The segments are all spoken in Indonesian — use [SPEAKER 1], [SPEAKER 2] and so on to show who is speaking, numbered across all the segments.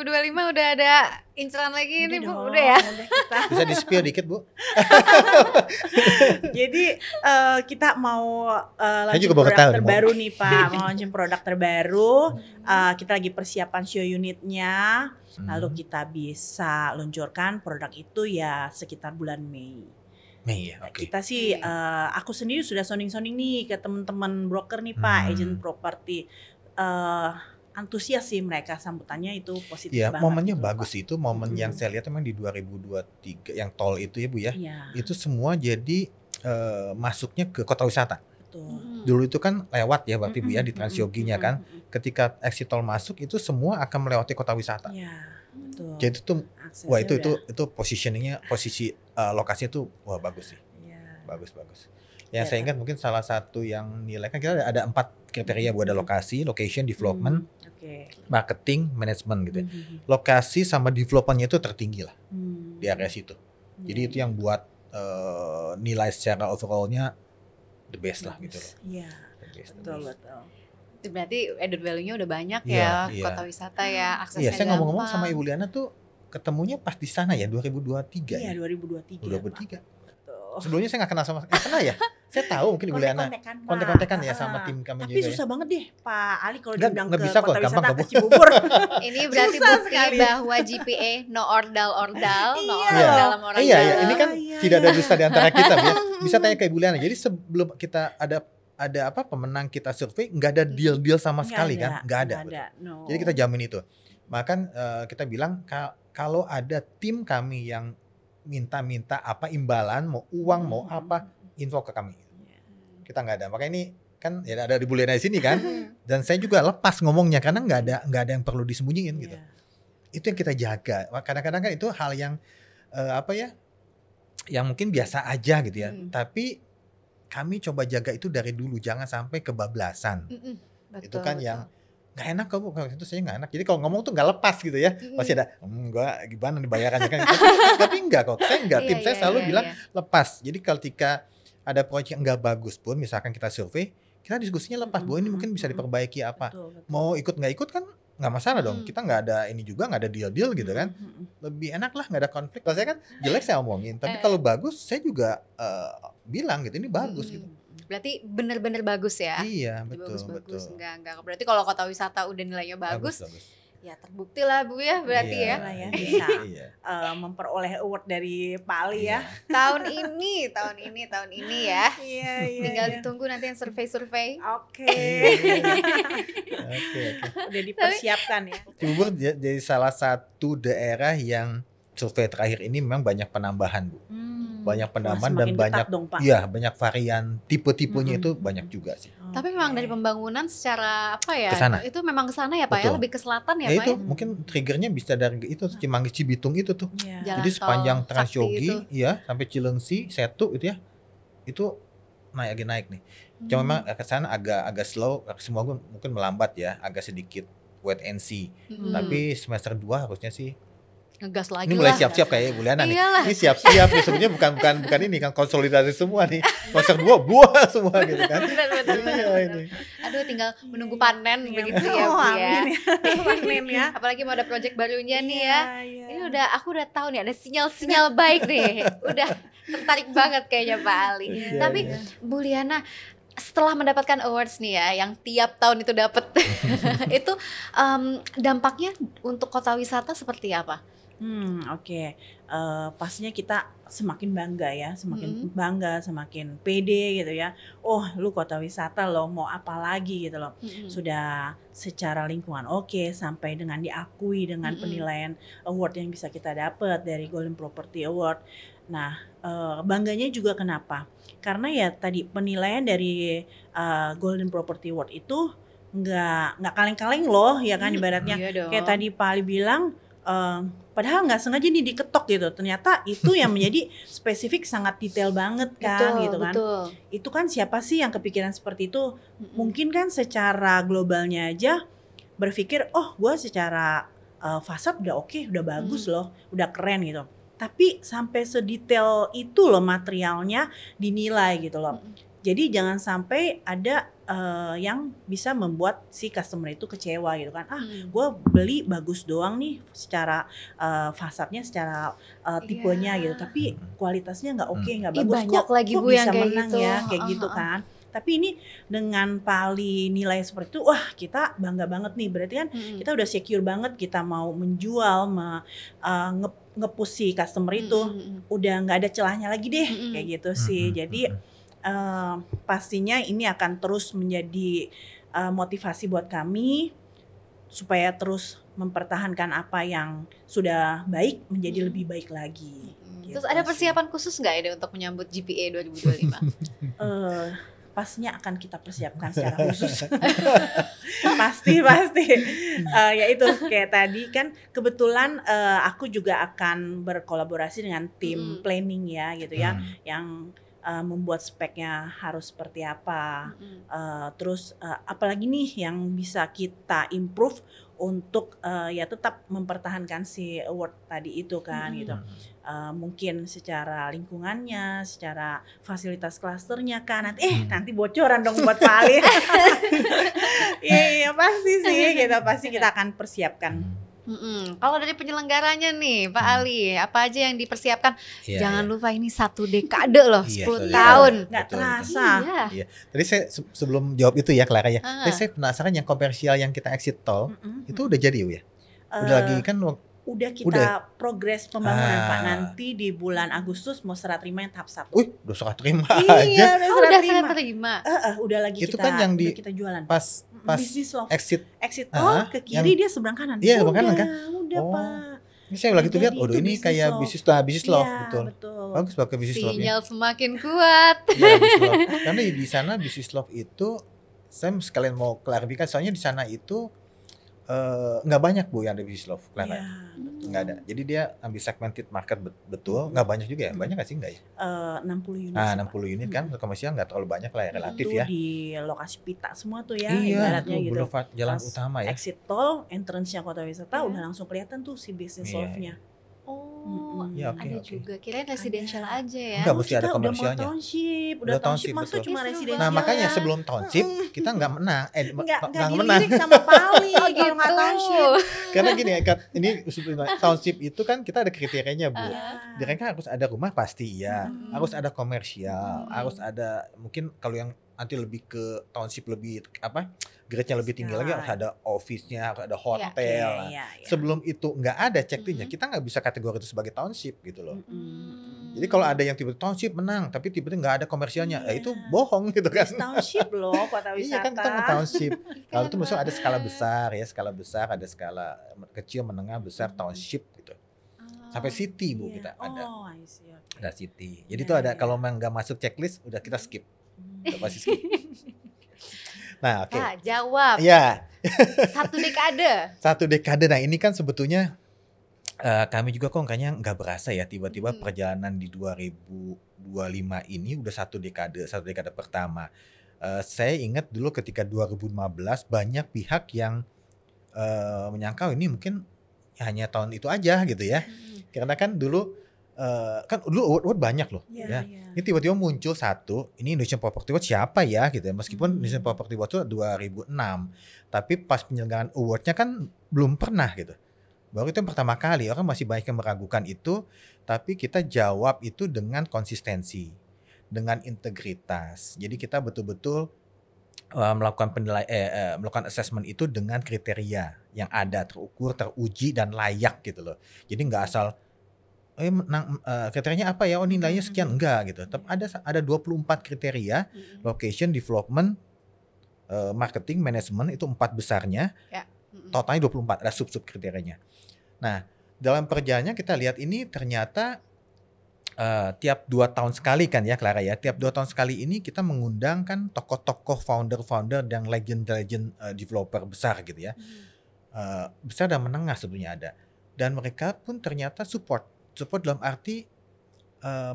[SPEAKER 1] 2025 udah ada inceran lagi ini Bu,
[SPEAKER 2] dong,
[SPEAKER 1] udah ya.
[SPEAKER 2] udah kita.
[SPEAKER 3] Bisa di-spill dikit Bu?
[SPEAKER 2] Jadi kita mau launching
[SPEAKER 3] juga baru
[SPEAKER 2] produk
[SPEAKER 3] tahu nih,
[SPEAKER 2] terbaru nih Pak, mau launching produk terbaru. Kita lagi persiapan show unitnya, lalu kita bisa luncurkan produk itu ya sekitar bulan Mei.
[SPEAKER 3] Mei ya, oke.
[SPEAKER 2] Kita sih, aku sendiri sudah sounding-sounding nih ke teman-teman broker nih Pak, agent properti. Antusias sih mereka, sambutannya itu positif
[SPEAKER 3] Iya,
[SPEAKER 2] banget.
[SPEAKER 3] momennya
[SPEAKER 2] gitu,
[SPEAKER 3] bagus
[SPEAKER 2] Pak.
[SPEAKER 3] itu, momen yang saya lihat memang di 2023 yang tol itu ya Bu ya.
[SPEAKER 2] Iya,
[SPEAKER 3] Itu semua jadi masuknya ke kota wisata.
[SPEAKER 2] betul.
[SPEAKER 3] Dulu itu kan lewat ya berarti Bu ya di Transyoginya kan. Ketika exit tol masuk itu semua akan melewati kota wisata.
[SPEAKER 2] Iya, betul.
[SPEAKER 3] Jadi itu
[SPEAKER 2] Aksesnya
[SPEAKER 3] wah itu
[SPEAKER 2] udah-
[SPEAKER 3] positioningnya, posisi lokasinya tuh wah bagus sih.
[SPEAKER 2] Iya.
[SPEAKER 3] Bagus. Yang
[SPEAKER 2] Ya,
[SPEAKER 3] saya ingat mungkin salah satu yang nilai kan kita ada 4 kriteria Bu, ada lokasi, location, development,
[SPEAKER 2] Oke.
[SPEAKER 3] marketing, management gitu ya. Lokasi sama developmentnya itu tertinggi lah di area situ. Jadi itu yang buat nilai secara overallnya the best lah gitu loh.
[SPEAKER 2] Iya,
[SPEAKER 3] The best.
[SPEAKER 2] betul.
[SPEAKER 1] Itu berarti added value-nya udah banyak
[SPEAKER 3] Iya,
[SPEAKER 1] ya,
[SPEAKER 3] iya.
[SPEAKER 1] kota wisata ya, aksesnya
[SPEAKER 3] Iya, saya ngomong-ngomong
[SPEAKER 1] gampang.
[SPEAKER 3] sama Ibu Liana tuh ketemunya pas di sana ya 2023
[SPEAKER 2] Iya,
[SPEAKER 3] ya.
[SPEAKER 2] 2023.
[SPEAKER 3] 2023.
[SPEAKER 2] Betul.
[SPEAKER 3] Sebelumnya saya nggak kenal sama pernah ya? Saya tahu mungkin Ibu Liana.
[SPEAKER 2] Kontek-kontekan, Pak.
[SPEAKER 3] Kontek-kontekan ya sama tim kami
[SPEAKER 2] Tapi
[SPEAKER 3] juga
[SPEAKER 2] susah
[SPEAKER 3] ya.
[SPEAKER 2] banget deh Pak Ali kalau
[SPEAKER 3] Nggak
[SPEAKER 2] diundang
[SPEAKER 3] bisa
[SPEAKER 2] ke
[SPEAKER 3] kok,
[SPEAKER 2] kota
[SPEAKER 3] gampang
[SPEAKER 2] wisata
[SPEAKER 3] kok,
[SPEAKER 2] ke
[SPEAKER 3] Bu.
[SPEAKER 2] Cibubur.
[SPEAKER 1] Ini berarti
[SPEAKER 2] Susah
[SPEAKER 1] bukti
[SPEAKER 2] sekali.
[SPEAKER 1] bahwa GPA no ordal, no
[SPEAKER 2] Iya.
[SPEAKER 1] orang dalam orang
[SPEAKER 3] Iya,
[SPEAKER 1] dalam.
[SPEAKER 3] iya, ini kan
[SPEAKER 2] Iya,
[SPEAKER 3] tidak ada
[SPEAKER 2] iya.
[SPEAKER 3] dusta di antara kita, Bu ya. Bisa tanya ke Ibu Liana. Jadi sebelum kita ada apa pemenang kita survei nggak ada deal sama sekali kan? Nggak ada. Betul.
[SPEAKER 2] No.
[SPEAKER 3] Jadi kita jamin itu. Bahkan kita bilang kalau ada tim kami yang minta apa imbalan, mau uang, mau apa, info ke kami. Kita nggak ada. Makanya ini kan ya ada di Ibu Liana di sini kan. Dan saya juga lepas ngomongnya karena nggak ada yang perlu disembunyiin gitu. Itu yang kita jaga. Kadang-kadang kan itu hal yang apa ya? Yang mungkin biasa aja gitu ya. Tapi kami coba jaga itu dari dulu, jangan sampai kebablasan. Itu kan yang nggak enak kok Bu, kalau itu saya nggak enak. Jadi kalau ngomong tuh nggak lepas gitu ya. Pasti ada, gua gimana nih bayarannya kan. Tapi enggak kok, saya enggak. Tim saya selalu bilang lepas. Jadi ketika ada proyek yang nggak bagus pun, misalkan kita survei, kita diskusinya lepas. Bu ini mungkin bisa diperbaiki apa.
[SPEAKER 2] Betul.
[SPEAKER 3] Mau ikut nggak ikut kan nggak masalah dong. Kita nggak ada ini juga, nggak ada deal gitu kan. Lebih enak lah, nggak ada konflik. Kalau saya kan jelek saya omongin. Tapi kalau bagus saya juga bilang gitu, ini bagus gitu.
[SPEAKER 1] Berarti bener-bener bagus ya.
[SPEAKER 3] Iya, betul.
[SPEAKER 1] Bagus. Enggak. Berarti kalau kota wisata udah nilainya bagus. Ya terbukti lah Bu ya berarti
[SPEAKER 3] Iya,
[SPEAKER 1] ya.
[SPEAKER 2] Ya bisa
[SPEAKER 3] Iya.
[SPEAKER 2] memperoleh award dari Pak Ali ya.
[SPEAKER 1] Tahun ini ya.
[SPEAKER 2] Iya.
[SPEAKER 1] Tinggal ditunggu nanti yang survei-survei.
[SPEAKER 2] Oke.
[SPEAKER 3] Oke.
[SPEAKER 2] Udah dipersiapkan ya.
[SPEAKER 3] Cibubur jadi salah satu daerah yang survei terakhir ini memang banyak penambahan Bu. Banyak penambahan dan banyak banyak varian tipe-tipenya itu banyak juga sih.
[SPEAKER 1] Tapi memang dari pembangunan secara apa ya?
[SPEAKER 3] Kesana.
[SPEAKER 1] Itu memang kesana ya Pak ya, lebih ke selatan ya Pak
[SPEAKER 3] itu
[SPEAKER 1] ya.
[SPEAKER 3] mungkin triggernya bisa dari itu Cimanggis Cibitung itu tuh.
[SPEAKER 1] Jalan
[SPEAKER 3] Jadi
[SPEAKER 1] tol
[SPEAKER 3] sepanjang
[SPEAKER 1] Sakti
[SPEAKER 3] Transyogi
[SPEAKER 1] itu.
[SPEAKER 3] ya sampai Cilengsi, Setu itu ya. Itu naik nih. Cuma memang ke sana agak slow, semua mungkin melambat ya, agak sedikit wait and see. Tapi semester 2 harusnya sih
[SPEAKER 1] ngegas lagi
[SPEAKER 3] ini mulai
[SPEAKER 1] lah.
[SPEAKER 3] siap-siap kayak Bu Liana nih.
[SPEAKER 1] Iyalah.
[SPEAKER 3] Ini siap-siap nih sebenarnya bukan ini kan konsolidasi semua nih. Semester 2 buah semua gitu kan.
[SPEAKER 1] Benar.
[SPEAKER 3] Iya ini.
[SPEAKER 1] Aduh tinggal menunggu panen begitu ya Bu ya.
[SPEAKER 2] Amin ya.
[SPEAKER 1] Apalagi mau ada project barunya nih ya.
[SPEAKER 2] Iya.
[SPEAKER 1] Ini aku udah tahu nih ada sinyal-sinyal baik nih. Udah tertarik banget kayaknya Pak Ali.
[SPEAKER 3] Iya,
[SPEAKER 1] Tapi
[SPEAKER 3] iya.
[SPEAKER 1] Bu Liana setelah mendapatkan awards nih ya, yang tiap tahun itu dapat, itu dampaknya untuk kota wisata seperti apa?
[SPEAKER 2] Oke. Pastinya kita semakin bangga ya, semakin bangga, semakin pede gitu ya. Oh, lu kota wisata loh, mau apa lagi gitu loh. Sudah secara lingkungan oke, sampai dengan diakui dengan penilaian award yang bisa kita dapat dari Golden Property Award. Nah, bangganya juga kenapa? Karena ya tadi penilaian dari Golden Property Award itu nggak kaleng-kaleng loh ya kan ibaratnya.
[SPEAKER 1] Iya dong.
[SPEAKER 2] Kayak tadi Pak Ali bilang, padahal nggak sengaja nih diketok gitu. Ternyata itu yang menjadi spesifik sangat detail banget kan gitu kan.
[SPEAKER 1] Betul.
[SPEAKER 2] Itu kan siapa sih yang kepikiran seperti itu? Mungkin kan secara globalnya aja berpikir, oh gue secara fasad udah oke, udah bagus loh, udah keren gitu. Tapi sampai sedetail itu loh materialnya dinilai gitu loh. Jadi jangan sampai ada yang bisa membuat si customer itu kecewa gitu kan. Gue beli bagus doang nih secara fasadnya, secara tipenya
[SPEAKER 1] Iya.
[SPEAKER 2] gitu, tapi kualitasnya nggak oke, nggak
[SPEAKER 1] Ih,
[SPEAKER 2] bagus.
[SPEAKER 1] banyak lagi,
[SPEAKER 2] kok
[SPEAKER 1] Bu, yang
[SPEAKER 2] bisa
[SPEAKER 1] kayak
[SPEAKER 2] menang
[SPEAKER 1] gitu.
[SPEAKER 2] ya kayak gitu kan. Tapi ini dengan Pali nilai seperti itu, wah kita bangga banget nih. Berarti kan kita udah secure banget, kita mau menjual, nge-push si customer itu, udah nggak ada celahnya lagi deh, kayak gitu sih. Jadi pastinya ini akan terus menjadi motivasi buat kami supaya terus mempertahankan apa yang sudah baik menjadi lebih baik lagi.
[SPEAKER 1] Terus
[SPEAKER 2] Gitu
[SPEAKER 1] ada
[SPEAKER 2] sih.
[SPEAKER 1] persiapan khusus nggak ini untuk menyambut GPA 2025?
[SPEAKER 2] Pastinya akan kita persiapkan secara khusus. pasti ya itu kayak tadi kan kebetulan aku juga akan berkolaborasi dengan tim planning ya gitu ya, yang membuat speknya harus seperti apa, terus apalagi nih yang bisa kita improve untuk ya tetap mempertahankan si award tadi itu kan gitu. Mungkin secara lingkungannya, secara fasilitas klasternya kan, nanti bocoran dong buat Pak Ali. Iya pasti sih gitu, pasti kita akan persiapkan.
[SPEAKER 1] Kalau dari penyelenggaranya nih Pak Ali, apa aja yang dipersiapkan? Jangan lupa ini 1 dekade loh, 10 tahun.
[SPEAKER 2] Nggak
[SPEAKER 3] Betul,
[SPEAKER 2] terasa.
[SPEAKER 3] Iya. Tadi saya sebelum jawab itu ya Clara ya, tadi saya penasaran yang komersial yang kita exit tol itu udah jadi ya? Udah lagi kan?
[SPEAKER 2] Udah kita progres pembangunan Pak, nanti di bulan Agustus mau serah terima yang tahap 1.
[SPEAKER 3] Udah serah terima
[SPEAKER 2] Iya,
[SPEAKER 3] aja.
[SPEAKER 1] Udah serah terima.
[SPEAKER 2] Udah lagi
[SPEAKER 3] Itu
[SPEAKER 2] kita,
[SPEAKER 3] kan yang
[SPEAKER 2] udah kita jualan.
[SPEAKER 3] Pas
[SPEAKER 2] Business Love.
[SPEAKER 3] exit
[SPEAKER 2] tol ke kiri dia seberang kanan.
[SPEAKER 3] Iya, seberang kanan kan?
[SPEAKER 2] Udah Pak.
[SPEAKER 3] Ini saya lagi tuh lihat,
[SPEAKER 2] Jadi
[SPEAKER 3] ini
[SPEAKER 2] itu
[SPEAKER 3] kayak bisnis love,
[SPEAKER 2] Iya,
[SPEAKER 3] betul. Bagus pakai bisnis love-nya.
[SPEAKER 1] Sinyal semakin kuat.
[SPEAKER 3] Iya, bisnis love. Karena di sana bisnis love itu, saya sekalian mau klarifikasi, soalnya di sana itu nggak banyak Bu yang ada bisnis love,
[SPEAKER 2] Iya,
[SPEAKER 3] nggak ada. Jadi dia ambil segmented market betul, nggak banyak juga ya, banyak nggak sih nggak ya?
[SPEAKER 2] 60 unit.
[SPEAKER 3] Nah,
[SPEAKER 2] sih,
[SPEAKER 3] 60 unit kan, komersial nggak terlalu banyak lah ya, relatif
[SPEAKER 2] itu
[SPEAKER 3] ya.
[SPEAKER 2] di lokasi pita semua tuh ya,
[SPEAKER 3] Iya,
[SPEAKER 2] ibaratnya
[SPEAKER 3] tuh
[SPEAKER 2] gitu.
[SPEAKER 3] boulevard jalan
[SPEAKER 2] Pas
[SPEAKER 3] utama ya.
[SPEAKER 2] Exit tol, entrance-nya kota wisata udah langsung kelihatan tuh si bisnis
[SPEAKER 3] Iya,
[SPEAKER 2] love-nya.
[SPEAKER 1] Oh,
[SPEAKER 3] Ya, oke,
[SPEAKER 1] ada
[SPEAKER 3] oke.
[SPEAKER 1] juga. Kirain residential aja ya.
[SPEAKER 3] Enggak, mesti ada
[SPEAKER 2] Kita
[SPEAKER 3] komersialnya.
[SPEAKER 2] Udah mau township,
[SPEAKER 3] Udah
[SPEAKER 2] township
[SPEAKER 3] township,
[SPEAKER 2] masa
[SPEAKER 3] betul.
[SPEAKER 2] cuma
[SPEAKER 1] Ih, seru
[SPEAKER 2] residential.
[SPEAKER 3] Nah, makanya
[SPEAKER 2] ya?
[SPEAKER 3] sebelum township kita nggak menang,
[SPEAKER 2] nggak
[SPEAKER 3] nggak menang.
[SPEAKER 2] dilirik sama Pali
[SPEAKER 1] Oh
[SPEAKER 2] kalau nggak
[SPEAKER 1] gitu.
[SPEAKER 2] township.
[SPEAKER 3] Karena gini ya, ini township itu kan kita ada kriterianya Bu.
[SPEAKER 2] Iya.
[SPEAKER 3] Dia kan harus ada rumah pasti ya, harus ada komersial, harus ada mungkin kalau yang nanti lebih ke township lebih apa, grade-nya lebih tinggi lagi, harus ada office-nya, harus ada hotel. Nah,
[SPEAKER 2] Iya.
[SPEAKER 3] sebelum itu nggak ada check-in-nya, kita nggak bisa kategori itu sebagai township gitu loh.
[SPEAKER 1] Hmm.
[SPEAKER 3] Jadi kalau ada yang tiba-tiba township menang, tapi tiba-tiba nggak ada komersialnya,
[SPEAKER 2] Iya.
[SPEAKER 3] itu bohong gitu kan.
[SPEAKER 2] Township loh, kota wisata.
[SPEAKER 3] Iya kan kita mau township. Kalau itu maksudnya ada skala besar ya, skala besar, ada skala kecil, menengah, besar, township gitu. Sampai city Bu
[SPEAKER 2] Iya.
[SPEAKER 3] kita ada.
[SPEAKER 2] Oh, I see. Okay.
[SPEAKER 3] Ada city. Jadi
[SPEAKER 2] Iya,
[SPEAKER 3] itu ada
[SPEAKER 2] iya.
[SPEAKER 3] kalau memang nggak masuk checklist udah kita skip. Udah pasti skip. Nah, oke.
[SPEAKER 1] Pak, jawab.
[SPEAKER 3] Ya,
[SPEAKER 1] 1 dekade.
[SPEAKER 3] 1 dekade. Nah, ini kan sebetulnya kami juga kok kayaknya nggak berasa ya tiba-tiba perjalanan di 2025 ini udah 1 dekade pertama. Saya ingat dulu ketika 2015 banyak pihak yang menyangka ini mungkin hanya tahun itu aja gitu ya. Karena kan dulu kan dulu award banyak loh ya. Ini tiba-tiba muncul satu, ini Indonesian Property Award siapa ya gitu ya. Meskipun Indonesian Property Award itu 2006, tapi pas penyelenggaraan awardnya kan belum pernah gitu. Baru itu yang pertama kali, orang masih banyak yang meragukan itu, tapi kita jawab itu dengan konsistensi, dengan integritas. Jadi kita betul-betul melakukan melakukan assessment itu dengan kriteria yang ada, terukur, teruji dan layak gitu loh. Jadi nggak asal kriterianya apa ya? Oh nilainya sekian, enggak gitu. Tapi ada 24 kriteria, location, development, marketing, management, itu 4 besarnya.
[SPEAKER 1] Ya.
[SPEAKER 3] Totalnya 24, ada sub-sub kriterianya. Nah, dalam perjalanannya kita lihat ini ternyata tiap 2 tahun sekali kan ya Clara ya. Tiap 2 tahun sekali ini kita mengundang kan tokoh-tokoh founder dan legend developer besar gitu ya. Besar dan menengah sebetulnya ada. Dan mereka pun ternyata support dalam arti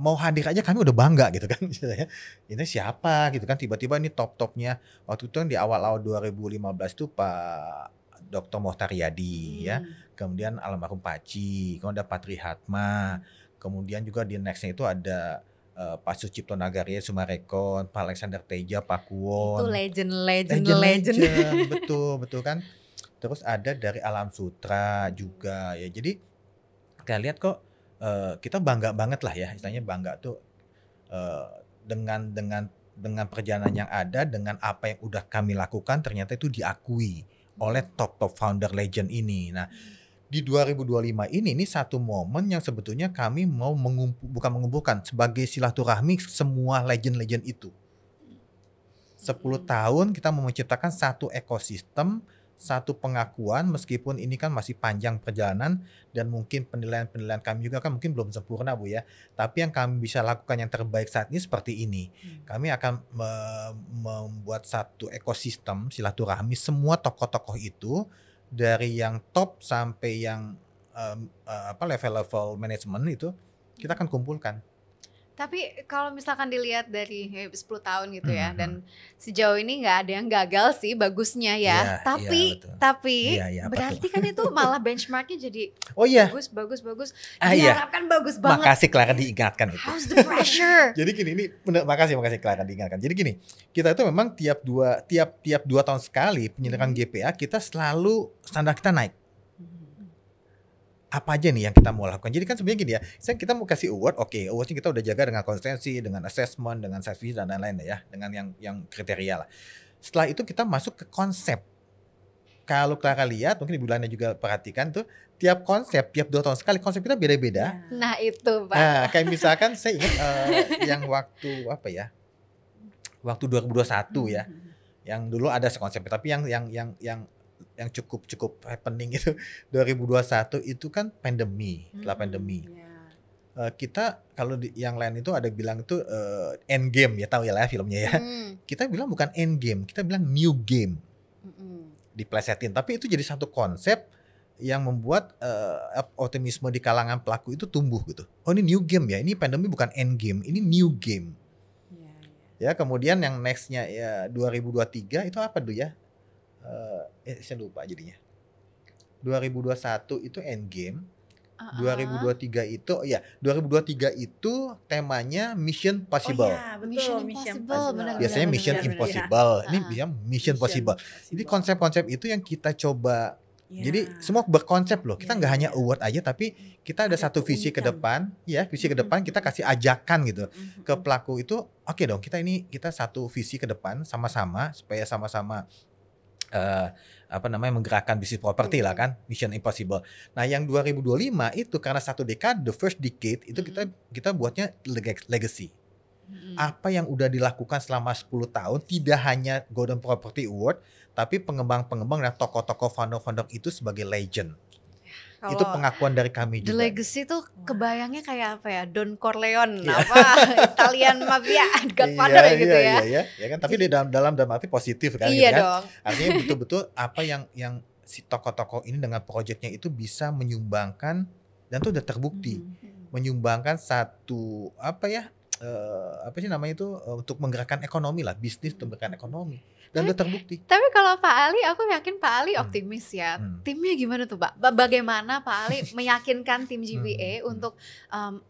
[SPEAKER 3] mau hadir aja kami udah bangga gitu kan. Ini siapa gitu kan, tiba-tiba ini top-topnya. Waktu itu di awal-awal 2015 itu Pak Dr. Mohtar Yadi ya. Kemudian almarhum Paci, kemudian ada Patri Hatma. Kemudian juga di nextnya itu ada Pak Sucipto Nagaria Sumarekon, Pak Alexander Teja, Pak
[SPEAKER 1] Itu
[SPEAKER 3] Kuwon.
[SPEAKER 1] legend.
[SPEAKER 3] Betul kan. Terus ada dari Alam Sutra juga ya. Jadi kita lihat kok kita bangga banget lah ya, istilahnya bangga tuh eh, dengan perjalanan yang ada, dengan apa yang udah kami lakukan, ternyata itu diakui oleh top founder legend ini. Nah, di 2025 ini satu momen yang sebetulnya kami mau bukan mengumpulkan, sebagai silaturahmi semua legend-legend itu. 10 tahun kita mau menciptakan satu ekosistem, satu pengakuan, meskipun ini kan masih panjang perjalanan dan mungkin penilaian kami juga kan mungkin belum sempurna Bu ya. Tapi yang kami bisa lakukan yang terbaik saat ini seperti ini. Kami akan membuat satu ekosistem silaturahmi semua tokoh-tokoh itu, dari yang top sampai yang level-level manajemen itu kita akan kumpulkan.
[SPEAKER 1] Tapi kalau misalkan dilihat dari 10 tahun gitu ya, dan sejauh ini nggak ada yang gagal sih, bagusnya ya. Tapi berarti kan itu malah benchmarknya jadi bagus. Diharapkan bagus banget.
[SPEAKER 3] Makasih Clara diingatkan itu.
[SPEAKER 1] How's the pressure?
[SPEAKER 3] Jadi gini, ini makasih Clara diingatkan. Jadi gini, kita itu memang tiap 2 tahun sekali penyelenggaraan GPA kita selalu standar kita naik. Apa aja nih yang kita mau lakukan. Jadi kan sebenarnya gini ya, kita mau kasih award, awardnya kita udah jaga dengan konsistensi, dengan assessment, dengan site visit dan lain-lain ya, dengan yang kriteria lah. Setelah itu kita masuk ke konsep. Kalau Clara lihat, mungkin Ibu Lana juga perhatikan tuh, tiap 2 tahun sekali konsep kita beda-beda.
[SPEAKER 1] Nah itu Pak.
[SPEAKER 3] Nah kayak misalkan saya ingat yang waktu 2021 ya, yang dulu ada sekonsep, tapi yang cukup happening itu 2021 itu kan pandemi. Setelah pandemi kita kalau yang lain itu ada bilang itu end game ya, tahu ya lah filmnya ya. Kita bilang bukan end game, kita bilang new game. Diplesetin, tapi itu jadi satu konsep yang membuat optimisme di kalangan pelaku itu tumbuh gitu. Oh ini new game ya, ini pandemi bukan end game, ini new game. Ya kemudian yang nextnya ya 2023 itu apa tuh ya? Saya lupa jadinya. 2021 itu endgame. 2023 itu temanya Mission Possible.
[SPEAKER 2] Betul,
[SPEAKER 1] Mission Possible.
[SPEAKER 3] Biasanya Mission Impossible. Ini bisa Mission Possible. Jadi konsep-konsep itu yang kita coba. Jadi semua berkonsep loh. Kita nggak hanya award aja, tapi kita ada satu visi ke depan. Ya, visi ke depan kita kasih ajakan gitu ke pelaku itu. Oke dong, kita satu visi ke depan sama-sama supaya sama-sama menggerakkan bisnis properti lah kan, Mission Impossible. Nah yang 2025 itu karena satu decade, the first decade itu kita buatnya legacy. Apa yang udah dilakukan selama 10 tahun, tidak hanya Golden Property Award, tapi pengembang-pengembang dan tokoh-tokoh founder-founder itu sebagai legend.
[SPEAKER 1] Kalau
[SPEAKER 3] itu pengakuan dari kami juga.
[SPEAKER 1] The Legacy tuh kebayangnya kayak apa ya? Don Corleone, Italian mafia, Godfather gitu ya.
[SPEAKER 3] Iya kan, tapi di dalam arti positif kan.
[SPEAKER 1] Iya
[SPEAKER 3] gitu kan?
[SPEAKER 1] dong.
[SPEAKER 3] Artinya betul-betul apa yang si tokoh-tokoh ini dengan proyeknya itu bisa menyumbangkan, dan itu udah terbukti, menyumbangkan satu untuk menggerakkan ekonomi lah, bisnis untuk menggerakkan ekonomi. Dan udah terbukti.
[SPEAKER 1] Tapi kalau Pak Ali, aku yakin Pak Ali optimis ya. Timnya gimana tuh Pak? Bagaimana Pak Ali meyakinkan tim GPA untuk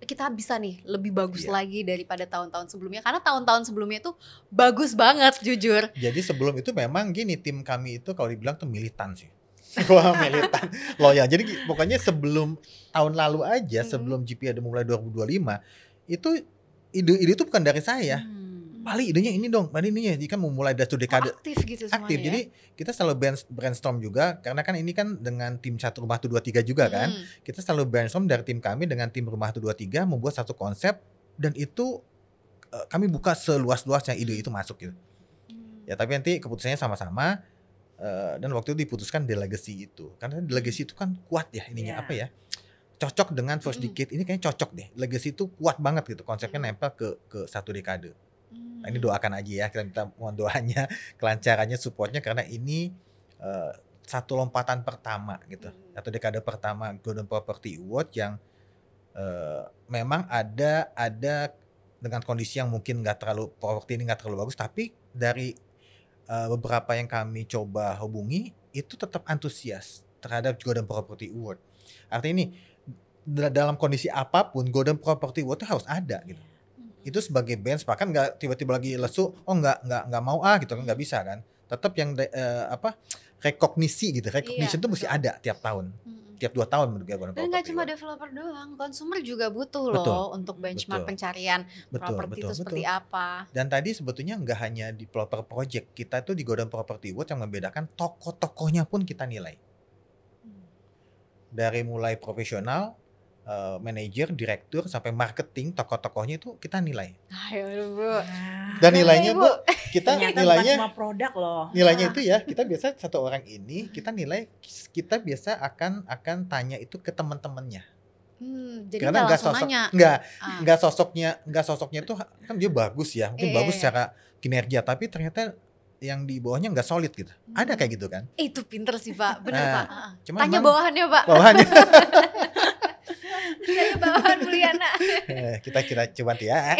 [SPEAKER 1] kita bisa nih lebih bagus lagi daripada tahun-tahun sebelumnya? Karena tahun-tahun sebelumnya itu bagus banget jujur.
[SPEAKER 3] Jadi sebelum itu memang gini, tim kami itu kalau dibilang tuh militan sih. Wah militan, loyal. Jadi pokoknya sebelum tahun lalu aja, sebelum GPA udah mulai 2025, itu ide itu bukan dari saya. Paling idenya ini dong, ininya. Jadi kan memulai dari dekade
[SPEAKER 1] aktif gitu semuanya.
[SPEAKER 3] Aktif. Jadi kita selalu brainstorm juga, karena kan ini kan dengan tim satu Rumah 123 juga kan. Kita selalu brainstorm dari tim kami dengan tim Rumah 123 membuat satu konsep, dan itu kami buka seluas-luasnya ide itu masuk gitu. Ya tapi nanti keputusannya sama-sama, dan waktu itu diputuskan The Legacy itu. Karena The Legacy itu kan kuat ya ininya apa ya? Cocok dengan first decade ini, kayaknya cocok deh. Legacy itu kuat banget gitu, konsepnya nempel ke satu dekade. Nah, ini doakan aja ya, kita minta mohon doanya, kelancarannya, supportnya, karena ini satu lompatan pertama gitu, satu dekade pertama Golden Property Award yang memang ada dengan kondisi yang mungkin properti ini nggak terlalu bagus, tapi dari beberapa yang kami coba hubungi itu tetap antusias terhadap Golden Property Award. Artinya ini dalam kondisi apapun Golden Property Award itu harus ada gitu. Itu sebagai benchmark kan nggak tiba-tiba lagi lesu, oh nggak mau gitu kan, nggak bisa kan. Tetap yang rekognisi gitu, recognition itu mesti ada tiap tahun. Tiap 2 tahun menurut gue.
[SPEAKER 1] Dan nggak cuma developer doang, konsumer juga butuh loh untuk benchmark pencarian properti itu seperti apa.
[SPEAKER 3] Dan tadi sebetulnya nggak hanya di developer project, kita tuh di Golden Property Award yang membedakan tokoh-tokohnya pun kita nilai. Dari mulai profesional, manajer, direktur, sampai marketing, tokoh-tokohnya itu kita nilai.
[SPEAKER 1] Ayo Bu.
[SPEAKER 3] Dan nilainya Bu, kita nilainya
[SPEAKER 2] cuma produk loh.
[SPEAKER 3] Nilainya itu ya, kita biasa satu orang ini kita nilai, kita biasa akan tanya itu ke teman-temannya.
[SPEAKER 1] Jadi karena
[SPEAKER 3] nggak sosoknya itu kan dia bagus ya, mungkin bagus secara kinerja, tapi ternyata yang di bawahnya nggak solid gitu. Ada kayak gitu kan?
[SPEAKER 1] Itu pinter sih Pak, benar Pak.
[SPEAKER 3] Tanya
[SPEAKER 1] bawahannya Pak.
[SPEAKER 3] Bawahannya.
[SPEAKER 1] Tanya bawahan Mulyana.
[SPEAKER 3] Kita coba ya.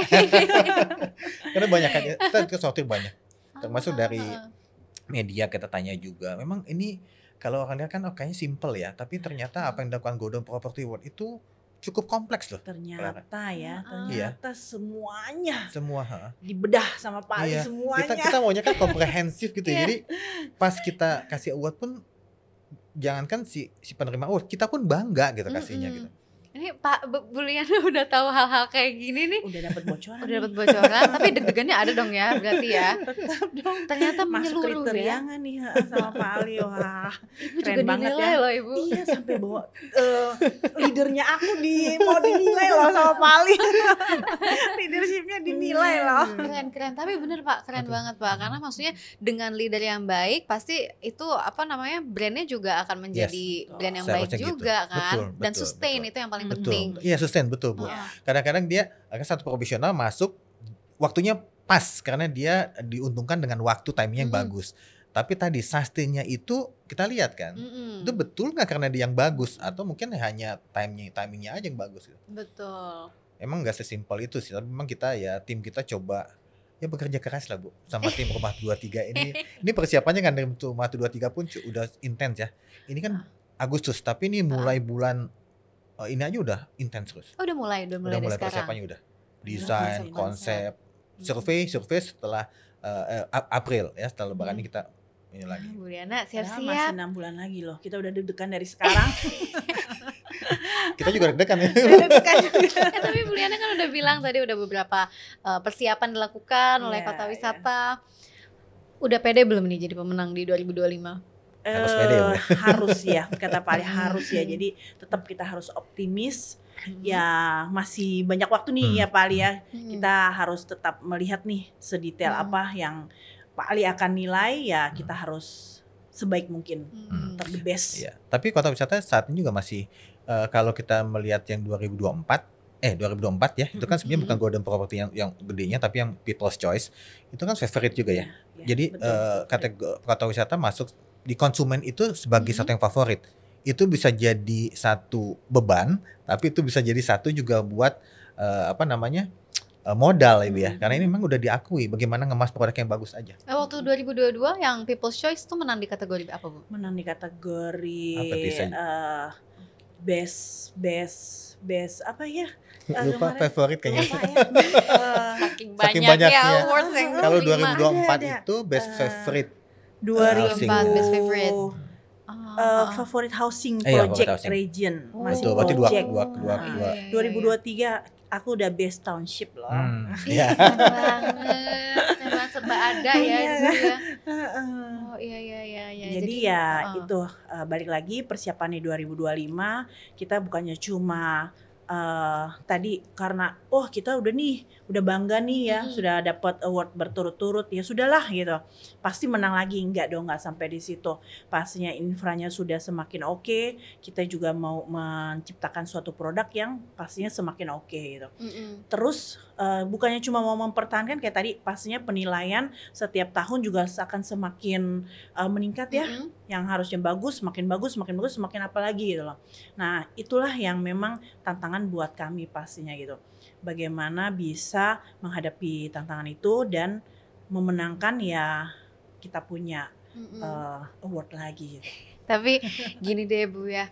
[SPEAKER 3] Karena banyak kan, kita sortir banyak. Termasuk dari media kita tanya juga. Memang ini kalau orang lihat kan kayaknya simple ya, tapi ternyata apa yang dilakukan Golden Property Award itu cukup kompleks loh.
[SPEAKER 2] Ternyata semuanya.
[SPEAKER 3] Semua.
[SPEAKER 2] Dibedah sama Pak Ali semuanya.
[SPEAKER 3] Kita maunya kan komprehensif gitu ya. Jadi pas kita kasih award pun jangankan si penerima award, kita pun bangga gitu kasihnya gitu.
[SPEAKER 1] Ini Pak Mulyana udah tahu hal-hal kayak gini nih.
[SPEAKER 2] Udah dapat bocoran.
[SPEAKER 1] Tapi deg-degannya ada dong ya, berarti ya.
[SPEAKER 2] Tetap dong.
[SPEAKER 1] Ternyata menyeluruh
[SPEAKER 2] ya. Nih sama Pak Ali. Wah,
[SPEAKER 1] Ibu
[SPEAKER 2] keren
[SPEAKER 1] juga
[SPEAKER 2] banget
[SPEAKER 1] dinilai
[SPEAKER 2] ya.
[SPEAKER 1] Loh Ibu.
[SPEAKER 2] Iya, sampai bawa leadernya aku mau dinilai loh sama Pak Ali. Leadershipnya dinilai loh.
[SPEAKER 1] Keren. Tapi bener Pak, keren banget Pak. Karena maksudnya dengan leader yang baik, pasti itu brandnya juga akan menjadi brand yang baik juga gitu. Kan. Betul, dan sustain itu yang paling penting.
[SPEAKER 3] Iya sustain betul Bu. Kadang-kadang dia akan satu profesional masuk waktunya pas karena dia diuntungkan dengan waktu timingnya yang bagus. Tapi tadi sustainnya itu kita lihat kan, itu betul nggak karena dia yang bagus atau mungkin hanya timingnya aja yang bagus. Gitu.
[SPEAKER 1] Betul.
[SPEAKER 3] Emang nggak sesimpel itu sih, tapi memang kita tim kita coba ya bekerja keras lah Bu sama tim Rumah 23 ini. Ini persiapannya kan dari Rumah 23 pun udah intens ya. Ini kan Agustus, tapi ini mulai bulan ini aja udah intens terus.
[SPEAKER 1] Udah mulai dari sekarang.
[SPEAKER 3] Persiapannya udah. Desain, konsep, survei setelah April ya, setelah lebaran ini kita ini lagi.
[SPEAKER 1] Mulyana siap-siap.
[SPEAKER 2] Masih 6 bulan lagi loh. Kita udah deg-degan dari sekarang.
[SPEAKER 3] Kita juga deg-degan ya.
[SPEAKER 1] Tapi Mulyana kan udah bilang tadi udah beberapa persiapan dilakukan oleh Kota Wisata. Udah pede belum nih jadi pemenang di 2025?
[SPEAKER 3] Harus pede ya.
[SPEAKER 2] Harus ya, kata Pak Ali harus ya. Jadi tetap kita harus optimis. Ya masih banyak waktu nih ya Pak Ali ya. Kita harus tetap melihat nih sedetail apa yang Pak Ali akan nilai, ya kita harus sebaik mungkin, the best.
[SPEAKER 3] Ya. Tapi Kota Wisata saat ini juga masih kalau kita melihat yang 2024 ya, itu kan sebenarnya bukan Golden Property yang gedenya, tapi yang People's Choice itu kan favorite juga ya. Jadi Kota Wisata masuk di konsumen itu sebagai satu yang favorit. Itu bisa jadi satu beban, tapi itu bisa jadi satu juga buat modal Ibu ya. Karena ini memang udah diakui bagaimana ngemas produk yang bagus aja.
[SPEAKER 1] Waktu 2022 yang People's Choice itu menang di kategori apa Bu?
[SPEAKER 2] Menang di kategori best apa ya?
[SPEAKER 3] Lupa favorit kayaknya.
[SPEAKER 1] Saking banyaknya awards yang
[SPEAKER 3] kalau 2024 itu best favorite.
[SPEAKER 2] 2004
[SPEAKER 1] best favorite.
[SPEAKER 2] Favorit housing project region.
[SPEAKER 3] Masih berarti dua.
[SPEAKER 2] 2023 aku udah best township loh.
[SPEAKER 3] Iya.
[SPEAKER 1] Memang serba ada ya juga. Oh iya.
[SPEAKER 2] Jadi ya itu balik lagi persiapannya 2025 kita bukannya cuma tadi karena kita udah bangga nih ya, sudah dapat award berturut-turut, ya sudahlah gitu. Pasti menang lagi, enggak sampai di situ. Pastinya infranya sudah semakin oke, kita juga mau menciptakan suatu produk yang pastinya semakin oke gitu. Terus bukannya cuma mau mempertahankan kayak tadi, pastinya penilaian setiap tahun juga akan semakin meningkat ya. Yang harusnya semakin bagus, semakin apa lagi gitu loh. Nah, itulah yang memang tantangan buat kami pastinya gitu. Bagaimana bisa menghadapi tantangan itu dan memenangkan ya kita punya award lagi gitu.
[SPEAKER 1] Tapi gini deh Bu ya,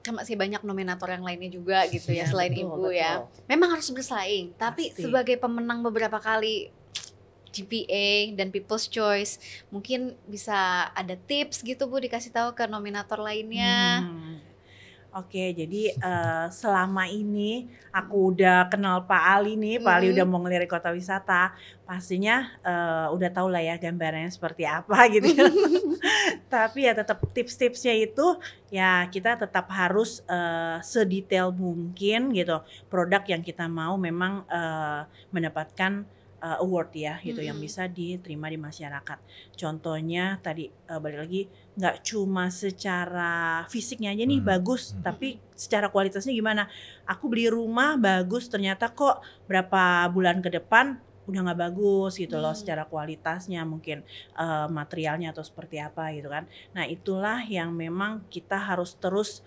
[SPEAKER 1] kan masih banyak nominator yang lainnya juga gitu ya selain Ibu ya. Memang harus bersaing, tapi sebagai pemenang beberapa kali GPA dan People's Choice, mungkin bisa ada tips gitu Bu dikasih tahu ke nominator lainnya.
[SPEAKER 2] Oke, jadi selama ini aku udah kenal Pak Ali nih, Pak Ali udah mau ngelirik kota wisata, pastinya udah tahu lah ya gambarannya seperti apa gitu. Tapi ya tetap tips-tipsnya itu ya kita tetap harus sedetail mungkin gitu. Produk yang kita mau memang mendapatkan award ya gitu yang bisa diterima di masyarakat. Contohnya tadi balik lagi nggak cuma secara fisiknya aja nih bagus, tapi secara kualitasnya gimana? Aku beli rumah bagus, ternyata kok berapa bulan ke depan udah nggak bagus gitu loh secara kualitasnya, mungkin materialnya atau seperti apa gitu kan. Nah itulah yang memang kita harus terus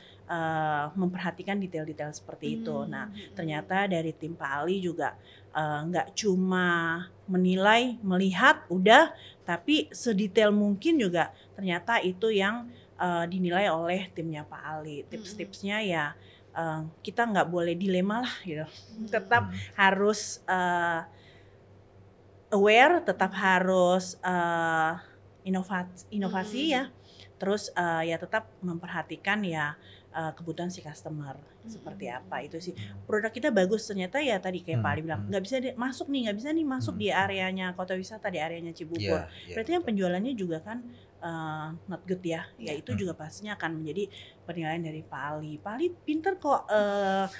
[SPEAKER 2] memperhatikan detail-detail seperti itu. Nah ternyata dari tim Pak Ali juga nggak cuma menilai, melihat udah, tapi sedetail mungkin juga ternyata itu yang dinilai oleh timnya Pak Ali. Tips-tipsnya ya kita nggak boleh dilema lah gitu. Tetap harus aware, tetap harus inovasi ya. Terus ya tetap memperhatikan ya kebutuhan si customer seperti apa. Itu sih produk kita bagus, ternyata ya tadi kayak Pak Ali bilang nggak bisa masuk nih masuk di areanya kota wisata, di areanya Cibubur. Berarti yang penjualannya juga kan not good ya. Ya itu juga pastinya akan menjadi penilaian dari Pak Ali. Pak Ali pinter kok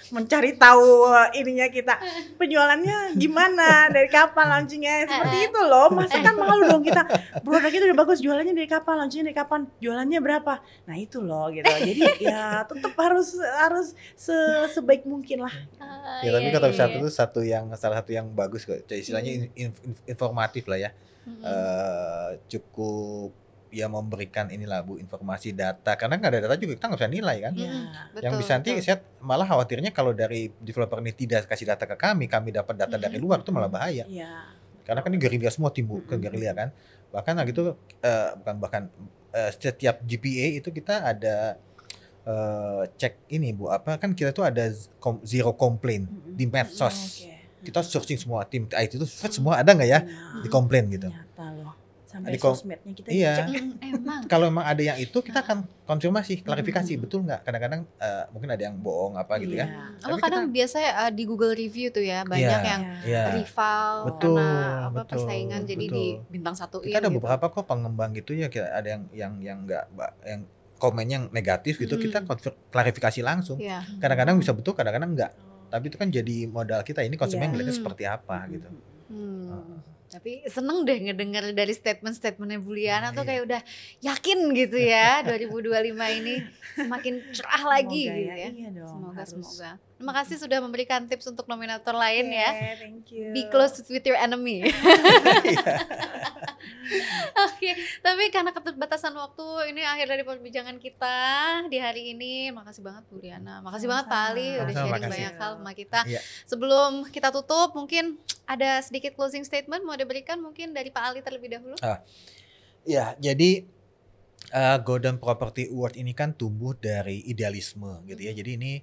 [SPEAKER 2] mencari tahu ininya kita penjualannya gimana, dari kapan launchingnya, seperti itu loh. Masa kan malu dong kita produk itu udah bagus, jualannya dari kapan, launchingnya dari kapan, jualannya berapa. Nah itu loh gitu. Jadi ya tetap harus sebaik mungkin lah.
[SPEAKER 3] Ya tapi kota wisata itu salah satu yang bagus kok. Istilahnya informatif lah ya. Cukup ya memberikan inilah Bu informasi data, karena nggak ada data juga kita nggak bisa nilai kan. Yang bisa nanti saya malah khawatirnya kalau dari developer ini tidak kasih data ke kami dapat data dari luar, itu malah bahaya. Karena kan ini gerilya semua, timbul ke gerilya kan. Bahkan gitu setiap GPA itu kita ada cek ini Bu, apa kan kita tuh ada zero complaint di medsos. Kita searching semua tim IT itu semua ada nggak ya di komplain gitu.
[SPEAKER 2] Sampai sosmednya kita cek.
[SPEAKER 3] Kalau memang ada yang itu kita akan konfirmasi, klarifikasi betul nggak. Kadang-kadang mungkin ada yang bohong apa gitu ya.
[SPEAKER 1] Tapi kadang biasanya di Google review tuh ya banyak yang rival karena persaingan jadi di bintang 1.
[SPEAKER 3] Kita ada beberapa kok pengembang gitu ya, ada yang nggak, yang komen yang negatif gitu, kita klarifikasi langsung. Kadang-kadang bisa betul, kadang-kadang enggak. Tapi itu kan jadi modal kita, ini konsumen ngeliatnya seperti apa gitu.
[SPEAKER 1] Tapi seneng deh ngedenger dari statement-statementnya Bu Liana tuh kayak udah yakin gitu ya 2025 ini semakin cerah lagi gitu ya. Semoga. Terima kasih sudah memberikan tips untuk nominator lain ya.
[SPEAKER 2] Thank you.
[SPEAKER 1] Be close with your enemy. Oke, tapi karena keterbatasan waktu, ini akhir dari perbincangan kita di hari ini. Makasih banget Bu Liana, makasih banget Pak Ali udah sharing banyak hal sama kita. Sebelum kita tutup, mungkin ada sedikit closing statement mau diberikan mungkin dari Pak Ali terlebih dahulu.
[SPEAKER 3] Ya, jadi Golden Property Award ini kan tumbuh dari idealisme gitu ya. Jadi ini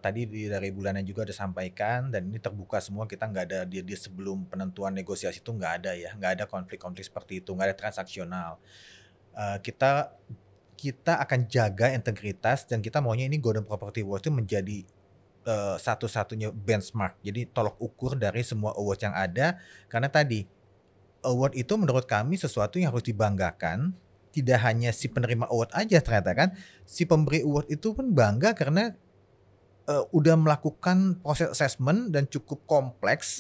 [SPEAKER 3] tadi dari Bulana juga udah sampaikan, dan ini terbuka semua, kita nggak ada di sebelum penentuan negosiasi itu nggak ada ya, nggak ada konflik-konflik seperti itu, nggak ada transaksional. Kita akan jaga integritas, dan kita maunya ini Golden Property Award itu menjadi satu-satunya benchmark, jadi tolok ukur dari semua award yang ada, karena tadi award itu menurut kami sesuatu yang harus dibanggakan. Tidak hanya si penerima award aja, ternyata kan si pemberi award itu pun bangga karena udah melakukan proses assessment dan cukup kompleks.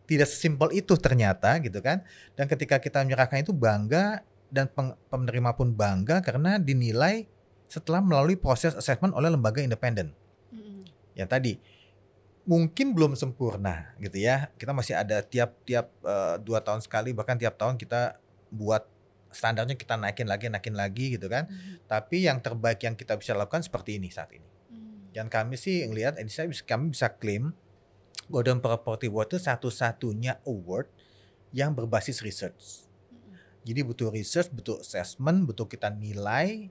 [SPEAKER 3] Tidak sesimpel itu ternyata gitu kan. Dan ketika kita menyerahkan itu bangga, dan penerima pun bangga karena dinilai setelah melalui proses assessment oleh lembaga independen. Yang tadi mungkin belum sempurna gitu ya. Kita masih ada tiap 2 tahun sekali, bahkan tiap tahun kita buat standarnya, kita naikin lagi gitu kan. Tapi yang terbaik yang kita bisa lakukan seperti ini saat ini. Dan kami sih ngelihat, kami bisa klaim Golden Property Award itu satu-satunya award yang berbasis research. Jadi butuh research, butuh assessment, butuh kita nilai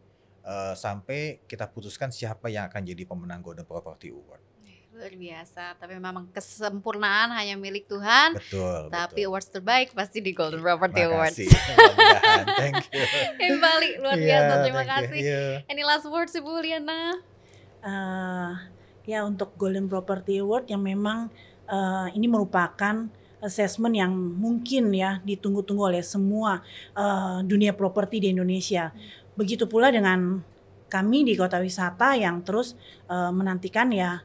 [SPEAKER 3] sampai kita putuskan siapa yang akan jadi pemenang Golden Property Award.
[SPEAKER 1] Luar biasa, tapi memang kesempurnaan hanya milik Tuhan.
[SPEAKER 3] Betul.
[SPEAKER 1] Tapi awards terbaik pasti di Golden Property Award.
[SPEAKER 3] Mudah-mudahan. Thank you.
[SPEAKER 1] Balik luar biasa, terima kasih. Any last words Ibu Liana?
[SPEAKER 2] Ya untuk Golden Property Award yang memang ini merupakan assessment yang mungkin ya ditunggu-tunggu oleh semua dunia properti di Indonesia. Begitu pula dengan kami di Kota Wisata yang terus menantikan ya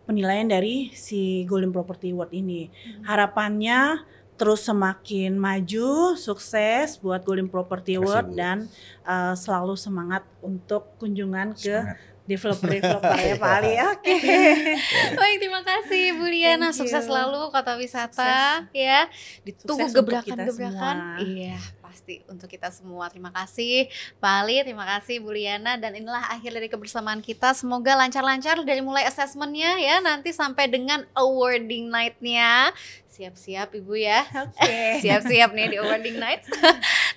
[SPEAKER 2] penilaian dari si Golden Property Award ini. Harapannya terus semakin maju, sukses buat Golden Property Award dan selalu semangat untuk kunjungan ke developer ya Pak Ali. Oke.
[SPEAKER 1] Baik, terima kasih Bu Liana. Sukses selalu Kota Wisata ya. Ditunggu gebrakan-gebrakan. Iya, pasti untuk kita semua. Terima kasih Pak Ali, terima kasih Bu Liana, dan inilah akhir dari kebersamaan kita. Semoga lancar-lancar dari mulai assessmentnya ya nanti sampai dengan awarding night-nya. Siap-siap Ibu ya.
[SPEAKER 2] Oke.
[SPEAKER 1] Siap-siap nih di awarding night.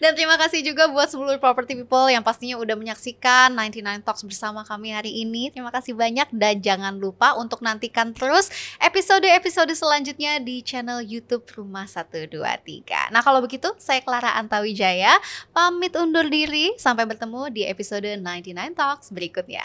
[SPEAKER 1] Dan terima kasih juga buat seluruh property people yang pastinya udah menyaksikan 99 Talks bersama kami hari ini. Terima kasih banyak, dan jangan lupa untuk nantikan terus episode-episode selanjutnya di channel YouTube Rumah 123. Nah, kalau begitu saya Clara Antawijaya pamit undur diri. Sampai bertemu di episode 99 Talks berikutnya.